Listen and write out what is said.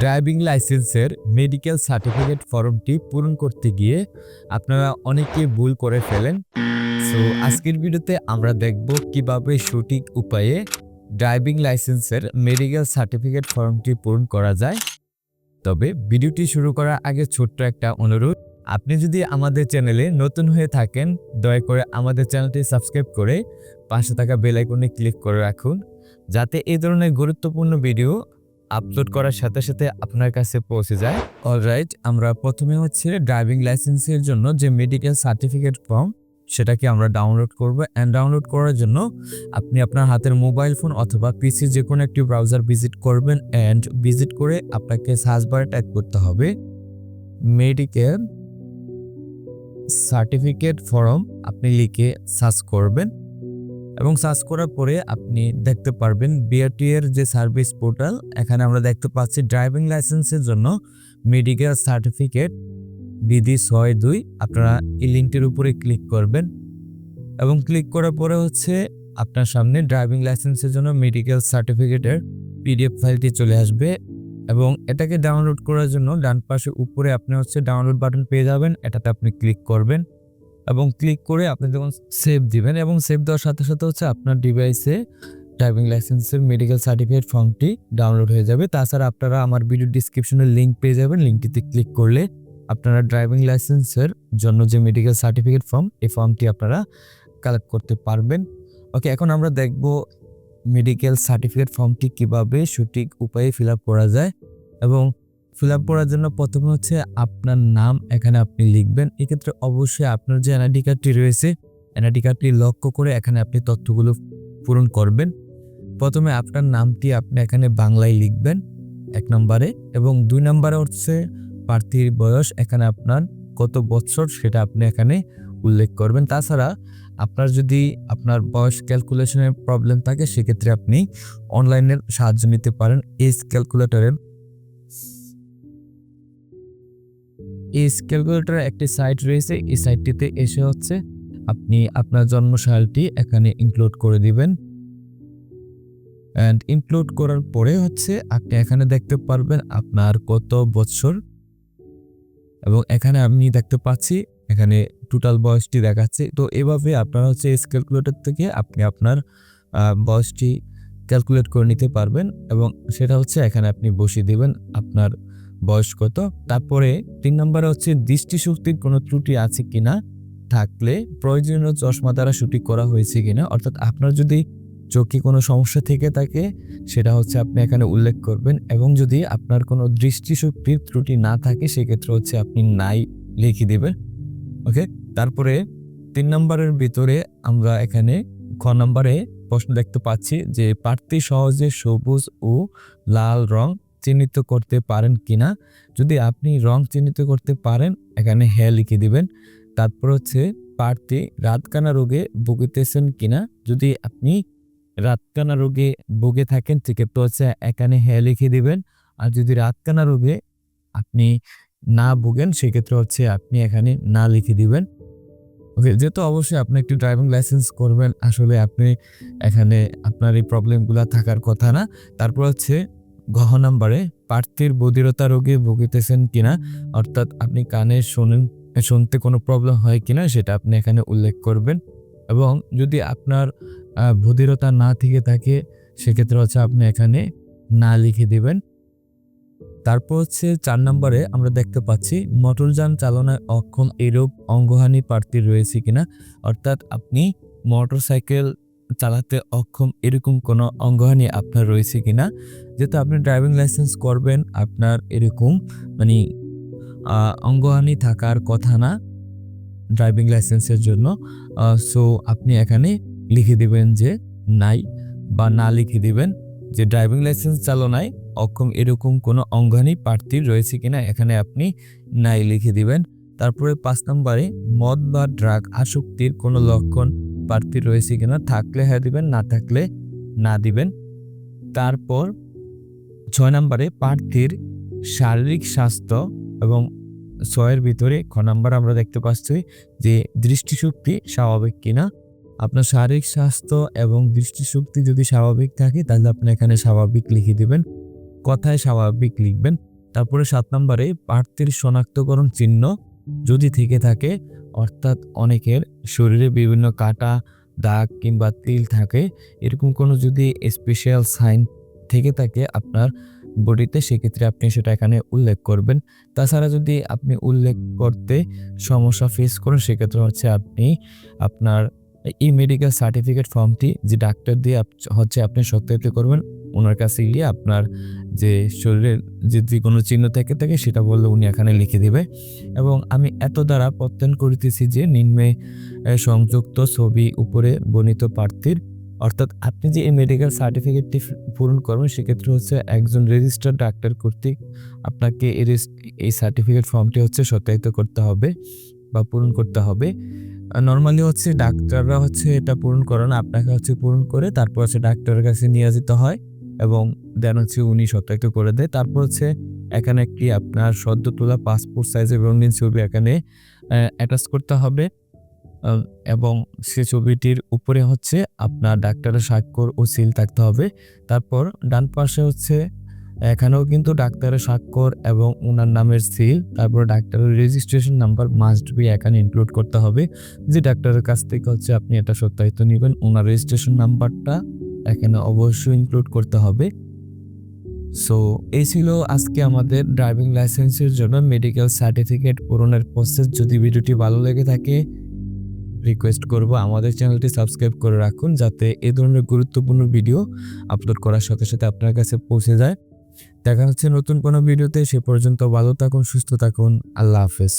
Driving লাইসেন্সের medical certificate ফর্মটি পূরণ করতে গিয়ে আপনারা অনেকেই ভুল করে ফেলেন। সো আজকের ভিডিওতে আমরা দেখব কিভাবে সঠিক উপায়ে ড্রাইভিং লাইসেন্সের মেডিকেল সার্টিফিকেট ফর্মটি পূরণ করা যায়। তবে ভিডিওটি শুরু করার আগে ছোট্ট একটা অনুরোধ, আপনি যদি আমাদের চ্যানেলে নতুন হয়ে থাকেন দয়া করে আমাদের চ্যানেলটি সাবস্ক্রাইব করে পাশে থাকা বেল আইকনে ক্লিক করে রাখুন, যাতে এই ধরনের গুরুত্বপূর্ণ ভিডিও আপলোড করার সাথে সাথে আপনার কাছে পৌঁছে যায়। অলরাইট, আমরা প্রথমে ড্রাইভিং লাইসেন্সের জন্য যে মেডিকেল সার্টিফিকেট ফর্ম সেটাকে আমরা ডাউনলোড করব। অ্যান্ড ডাউনলোড করার জন্য আপনি আপনার হাতের মোবাইল ফোন অথবা পিসি যে কোনো একটি ব্রাউজার ভিজিট করবেন। অ্যান্ড ভিজিট করে আপনাকে সার্চ বারে টাইপ করতে হবে মেডিকেল সার্টিফিকেট ফর্ম। আপনি লিখে সার্চ করবেন এবং সার্চ করার পরে আপনি দেখতে পারবেন বিআরটি এর যে সার্ভিস পোর্টাল, এখানে আমরা দেখতে পাচ্ছি ড্রাইভিং লাইসেন্সের জন্য মেডিকেল সার্টিফিকেট বিধি ৬২। আপনারা এই লিঙ্কটির উপরে ক্লিক করবেন এবং ক্লিক করার পরে আপনার সামনে ড্রাইভিং লাইসেন্সের জন্য মেডিকেল সার্টিফিকেটের পিডিএফ ফাইলটি চলে আসবে এবং এটাকে ডাউনলোড করার জন্য ডান পাশে উপরে আপনি ডাউনলোড বাটন পেয়ে যাবেন। এটাতে আপনি ক্লিক করবেন এবং ক্লিক করে আপনি যখন সেভ দিবেন এবং সেভ দেওয়ার সাথে সাথে আপনার ডিভাইসে ড্রাইভিং লাইসেন্সের মেডিকেল সার্টিফিকেট ফর্মটি ডাউনলোড হয়ে যাবে। তাছাড়া আপনারা আমার ভিডিও ডিসক্রিপশনে লিঙ্ক পেয়ে যাবেন, লিঙ্কটিতে ক্লিক করলে আপনারা ড্রাইভিং লাইসেন্সের জন্য যে মেডিকেল সার্টিফিকেট ফর্ম, এই ফর্মটি আপনারা কালেক্ট করতে পারবেন। ওকে, এখন আমরা দেখব মেডিকেল সার্টিফিকেট ফর্মটি কিভাবে সঠিক উপায়ে ফিল আপ করা যায়। এবং ফিল আপ করার জন্য প্রথমে আপনার নাম এখানে আপনি লিখবেন। এক্ষেত্রে অবশ্যই আপনার যে এনআইডি কার্ডটি রয়েছে, এনআইডি কার্ডটি লক্ষ্য করে এখানে আপনি তথ্যগুলো পূরণ করবেন। প্রথমে আপনার নামটি আপনি এখানে বাংলায় লিখবেন ১ নম্বরে, এবং ২ নম্বরে প্রার্থীর বয়স, এখানে আপনার কত বছর সেটা আপনি এখানে উল্লেখ করবেন। তাছাড়া আপনার যদি আপনার বয়স ক্যালকুলেশনের প্রবলেম থাকে সেক্ষেত্রে আপনি অনলাইনের সাহায্য নিতে পারেন। এজ ক্যালকুলেটরের একটি সাইট রয়েছে, এই সাইটটিতে এসে আপনি আপনার জন্মসালটি এখানে ইনক্লুড করে দিবেন। অ্যান্ড ইনক্লুড করার পরে আপনি এখানে দেখতে পারবেন আপনার কত বছর, এবং এখানে আমি দেখতে পাচ্ছি এখানে টোটাল বয়সটি দেখাচ্ছে। তো এভাবে আপনারা এজ ক্যালকুলেটর থেকে আপনি আপনার বয়সটি ক্যালকুলেট করে নিতে পারবেন এবং সেটা এখানে আপনি বসিয়ে দিবেন আপনার বয়স কত। তারপরে ৩ নম্বরে দৃষ্টিশক্তির কোনো ত্রুটি আছে কিনা, থাকলে প্রয়োজনীয় চশমা দ্বারা সঠিক করা হয়েছে কিনা, অর্থাৎ আপনার যদি চোখে কোনো সমস্যা থেকে থাকে সেটা আপনি এখানে উল্লেখ করবেন। এবং যদি আপনার কোনো দৃষ্টিশক্তির ত্রুটি না থাকে সেক্ষেত্রে আপনি নাই লিখে দেবেন। ওকে, তারপরে ৩ নম্বরের ভিতরে আমরা এখানে খ নম্বরে প্রশ্ন দেখতে পাচ্ছি যে প্রার্থী সহজে সবুজ ও লাল রং চিহ্নিত করতে পারেন কিনা। যদি আপনি রং চিহ্নিত করতে পারেন এখানে হ্যাঁ লিখে দিবেন। তারপর প্রার্থী রাতকানা রোগে ভুগিতেছেন কিনা। যদি আপনি রাতকানা রোগে ভুগে থাকেন সেক্ষেত্রে এখানে হ্যাঁ লিখে দিবেন। আর যদি রাতকানা রোগে আপনি না ভুগেন সেক্ষেত্রে আপনি এখানে না লিখে দিবেন। ওকে, যেহেতু অবশ্যই আপনি একটি ড্রাইভিং লাইসেন্স করবেন, আসলে আপনি এখানে আপনার এই প্রবলেমগুলো থাকার কথা না। তারপর ঘ নম্বরে প্রার্থীর বধিরতা রোগে ভুগিতেছেন কিনা, অর্থাৎ আপনি কানে শুনতে কোনো প্রবলেম হয় কিনা সেটা আপনি এখানে উল্লেখ করবেন। এবং যদি আপনার বধিরতা না থেকে থাকে সেক্ষেত্রে আপনি এখানে না লিখে দিবেন। তারপর ৪ নম্বরে আমরা দেখতে পাচ্ছি মোটরযান চালনায় অক্ষম এরূপ অঙ্গহানি প্রার্থী রয়েছে কিনা, অর্থাৎ আপনি মোটরসাইকেল চালাতে অক্ষম এরকম কোনো অঙ্গহানি আপনার রয়েছে কিনা। যেহেতু আপনি ড্রাইভিং লাইসেন্স করবেন, আপনার এরকম অঙ্গহানি থাকার কথা না ড্রাইভিং লাইসেন্সের জন্য। সো আপনি এখানে লিখে দিবেন যে নাই, বা না লিখে দিবেন যে ড্রাইভিং লাইসেন্স চালনায় অক্ষম এরকম কোনো অঙ্গহানি প্রার্থীর রয়েছে কিনা, এখানে আপনি নাই লিখে দিবেন। তারপরে ৫ নম্বরে মদ বা ড্রাগ আসক্তির কোনো লক্ষণ প্রার্থীর রয়েছে কিনা, থাকলে হ্যাঁ দিবেন, না থাকলে না দিবেন। তারপর ৬ নম্বরে প্রার্থীর শারীরিক স্বাস্থ্য, এবং ৬-এর ভিতরে খ নম্বর আমরা দেখতে পাচ্ছি যে দৃষ্টিশক্তি স্বাভাবিক কিনা। আপনার শারীরিক স্বাস্থ্য এবং দৃষ্টিশক্তি যদি স্বাভাবিক থাকে তাহলে আপনি এখানে স্বাভাবিক লিখে দিবেন, কথায় স্বাভাবিক লিখবেন। তারপরে 7 নম্বরে প্রার্থীর শনাক্তকরণ চিহ্ন যদি থেকে থাকে, অর্থাৎ অনেকের শরীরে বিভিন্ন কাটা, দাগ কিংবা তিল থাকে, এরকম কোনো যদি স্পেশাল সাইন থেকে থাকে আপনার বডিতে, সেক্ষেত্রে আপনি সেটা এখানে উল্লেখ করবেন। তাছাড়া যদি আপনি উল্লেখ করতে সমস্যা ফেস করেন, সেক্ষেত্রে হচ্ছে আপনি আপনার এই মেডিকেল সার্টিফিকেট ফর্মটি যে ডাক্তার দিয়ে আপনি সত্যায়িত করবেন, ওনার কাছে গিয়ে আপনার যে শরীরের যদি কোনো চিহ্ন থেকে থাকে সেটা বললে উনি এখানে লিখে দিবে। এবং আমি এত দ্বারা প্রত্যয়ন করিতেছি যে নিম্নে সংযুক্ত ছবি উপরে বর্ণিত প্রার্থীর, অর্থাৎ আপনি যে এই মেডিকেল সার্টিফিকেটটি পূরণ করবেন, সেক্ষেত্রে হচ্ছে একজন রেজিস্টার্ড ডাক্তার কর্তৃক আপনাকে এই সার্টিফিকেট ফর্মটি হচ্ছে সত্যায়িত করতে হবে বা পূরণ করতে হবে। নর্মালি হচ্ছে ডাক্তাররা হচ্ছে এটা পূরণ করে না, আপনাকে হচ্ছে পূরণ করে তারপর হচ্ছে ডাক্তারের কাছে নিয়ে যেতে হয় এবং দেন হচ্ছে উনি সত্যায়িত করে দেয়। তারপর হচ্ছে এখানে একটি আপনার সদ্য তোলা পাসপোর্ট সাইজের রঙিন ছবি এখানে অ্যাটাচ করতে হবে এবং সে ছবিটির উপরে হচ্ছে আপনার ডাক্তারের স্বাক্ষর ও সিল থাকতে হবে। তারপর ডান পাশে হচ্ছে এখানেও কিন্তু ডাক্তারের স্বাক্ষর এবং ওনার নামের সিল, তারপর ডাক্তারের রেজিস্ট্রেশন নাম্বার মাস্ট বি এখানে ইনক্লুড করতে হবে। যে ডাক্তারের কাছ থেকে হচ্ছে আপনি এটা সত্যায়িত নেবেন, ওনার রেজিস্ট্রেশন নাম্বারটা এখানে অবশ্যই ইনক্লুড করতে হবে। সো এই ছিল আজকে আমাদের ড্রাইভিং লাইসেন্সের জন্য মেডিকেল সার্টিফিকেট পূরণের প্রসেস। যদি ভিডিওটি ভালো লেগে থাকে, রিকোয়েস্ট করব আমাদের চ্যানেলটি সাবস্ক্রাইব করে রাখুন, যাতে এই ধরনের গুরুত্বপূর্ণ ভিডিও আপলোড করার সাথে সাথে আপনার কাছে পৌঁছে যায়। দেখা হচ্ছে নতুন কোনো ভিডিওতে, সে পর্যন্ত ভালো থাকুন, সুস্থ থাকুন, আল্লাহ হাফেজ।